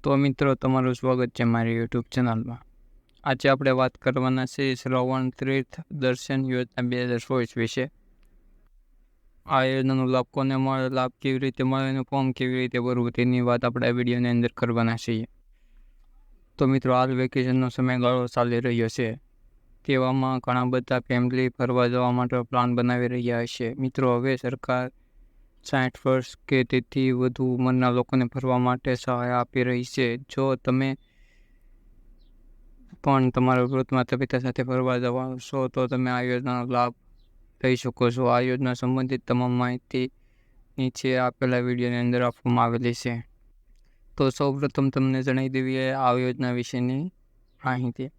તો મિત્રો તમારું સ્વાગત છે મારી યુટ્યુબ ચેનલમાં. આજે આપણે વાત કરવાના છે શ્રવણ તીર્થ દર્શન યોજના 2024 વિશે. આ યોજનાનો લાભ કોને મળે, લાભ કેવી રીતે મળે અને ફોર્મ કેવી રીતે ભરવું તેની વાત આપણે આ વિડીયોની અંદર કરવાના છીએ. તો મિત્રો હાલ વેકેશનનો સમયગાળો ચાલી રહ્યો છે. તેવામાં ઘણા બધા ફેમિલી ફરવા જવા માટે પ્લાન બનાવી રહ્યા હશે. મિત્રો હવે સરકાર 60 વર્ષ કે તેથી વધુ ઉંમરના લોકોને ફરવા માટે સહાય આપી રહી છે. જો તમે પણ તમારા વૃદ્ધ માતા પિતા સાથે ફરવા જવાનો છો તો તમે આ યોજનાનો લાભ લઈ શકો છો. આ યોજના સંબંધિત તમામ માહિતી નીચે આપેલા વિડીયોની અંદર આપવામાં આવેલી છે. તો સૌપ્રથમ તમને જણાવી દેવીએ આ યોજના વિશેની માહિતી.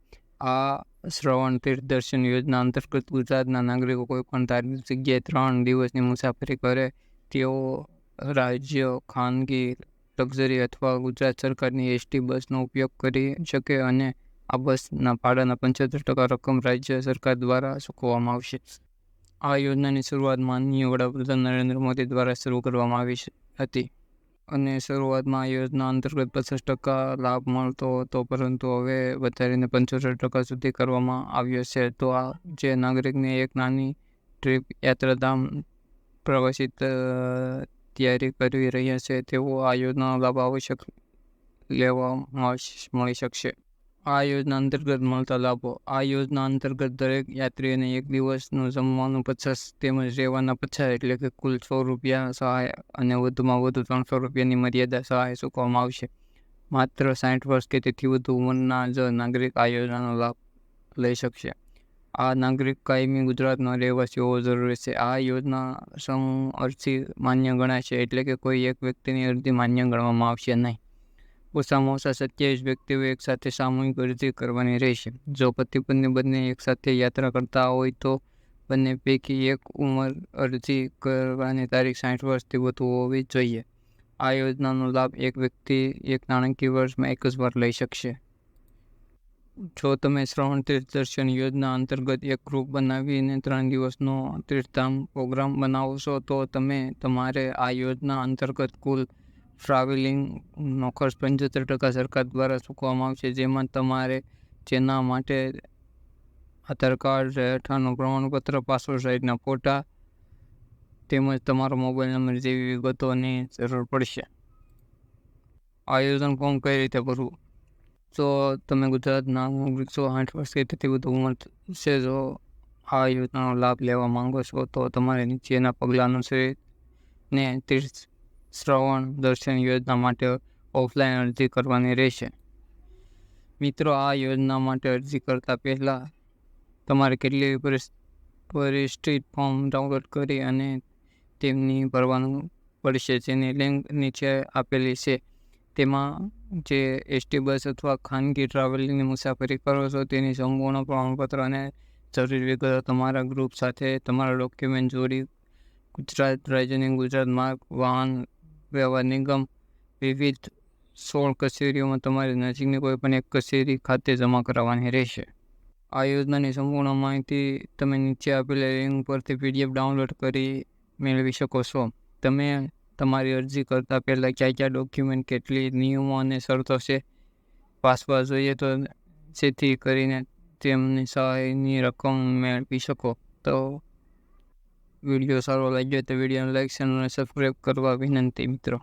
આ શ્રવણ તીર્થ દર્શન યોજના અંતર્ગત ગુજરાતના નાગરિકો કોઈપણ ધાર્મિક જગ્યાએ 3 દિવસની મુસાફરી કરે તેઓ રાજ્ય, ખાનગી, લક્ઝરી અથવા ગુજરાત સરકારની એસટી બસનો ઉપયોગ કરી શકે અને આ બસના ભાડાના 75% રકમ રાજ્ય સરકાર દ્વારા ચૂકવવામાં આવશે. આ યોજનાની શરૂઆત માનનીય વડાપ્રધાન નરેન્દ્ર મોદી દ્વારા શરૂ કરવામાં આવી હતી અને શરૂઆતમાં આ યોજના અંતર્ગત 50% લાભ મળતો હતો, પરંતુ હવે વધારીને 75% સુધી કરવામાં આવ્યો છે. તો આ જે નાગરિકને એક નાની ટ્રીપ યાત્રાધામ પ્રવાસી તૈયારી કરી રહ્યા છે તેઓ આ યોજનાનો લાભ આવશ્યક લેવા મળી શકશે. આ યોજના અંતર્ગત મળતા લાભો. આ યોજના અંતર્ગત દરેક યાત્રીને 1 દિવસનું જમવાનું 50 તેમજ રહેવાના 50 એટલે કે કુલ ₹100 સહાય અને વધુમાં વધુ ₹300ની મર્યાદા સહાય ચૂકવવામાં આવશે. માત્ર 60 વર્ષ કે તેથી વધુ ઉંમરના જ નાગરિક આ યોજનાનો લાભ લઈ શકશે. આ નાગરિક કાયમી ગુજરાતનો રહેવાસી હોવો જરૂરી છે. આ યોજના અરજી માન્ય ગણાશે, એટલે કે કોઈ એક વ્યક્તિની અરજી માન્ય ગણવામાં આવશે નહીં. ઓછામાં ઓછા 27 વ્યક્તિઓ એકસાથે સામૂહિક અરજી કરવાની રહેશે. જો પતિ પત્ની બંને એકસાથે યાત્રા કરતા હોય તો બંને પૈકી એક ઉંમર અરજી કરવાની તારીખ 60 વર્ષથી વધુ હોવી જોઈએ. આ યોજનાનો લાભ એક વ્યક્તિ એક નાણાકીય વર્ષમાં એક જ વાર લઈ શકશે. જો તમે શ્રવણ તીર્થ દર્શન યોજના અંતર્ગત એક ગ્રુપ બનાવીને 3 દિવસનો તીર્થધામ પ્રોગ્રામ બનાવો છો તો તમારે આ યોજના અંતર્ગત કુલ ટ્રાવેલિંગનો ખર્ચ 75% સરકાર દ્વારા ચૂકવવામાં આવશે, જેમાં તમારે જેના માટે આધાર કાર્ડ, રહેઠાણનું પ્રમાણપત્ર, પાસપોર્ટ સાઇઝના ફોટા તેમજ તમારો મોબાઈલ નંબર જેવી વિગતોની જરૂર પડશે. આ યોજના ફોર્મ કઈ રીતે ભરવું? જો તમે ગુજરાતના નાગરિક છો, 60 વર્ષ કે તેથી વધુ ઉંમર છે, જો આ યોજનાનો લાભ લેવા માંગો છો તો તમારે નીચેના પગલાં અનુસરીને તીર્થ શ્રવણ દર્શન યોજના માટે ઓફલાઈન અરજી કરવાની રહેશે. મિત્રો, આ યોજના માટે અરજી કરતા પહેલાં તમારે કેટલીક પરિશિષ્ટ ફોર્મ ડાઉનલોડ કરી અને તેમની ભરવાનું પડશે, જેની લિંક નીચે આપેલી છે. તેમાં જે એસટી બસ અથવા ખાનગી ટ્રાવેલિંગની મુસાફરી કરો છો તેની સંપૂર્ણ પ્રમાણપત્ર અને જરૂરી વિગતો તમારા ગ્રુપ સાથે તમારા ડોક્યુમેન્ટ જોડી ગુજરાત રાજ્યની ગુજરાત માર્ગ વાહન વ્યવહાર નિગમ વિવિધ 16 કચેરીઓમાં તમારી નજીકની કોઈપણ એક કચેરી ખાતે જમા કરાવવાની રહેશે. આ યોજનાની સંપૂર્ણ માહિતી તમે નીચે આપેલી લિંક પરથી PDF ડાઉનલોડ કરી મેળવી શકો છો. તમે તમારી અરજી કરતા પહેલાં કયા ડોક્યુમેન્ટ, કેટલી નિયમો અને શરતો છે વાંચવા જોઈએ તો જેથી કરીને તેમની સહાયની રકમ મેળવી શકો. તો વિડીયો સારો લાગ્યો તો વિડીયોને લાઈક, ચેનલને સબસ્ક્રાઈબ કરવા વિનંતી મિત્રો.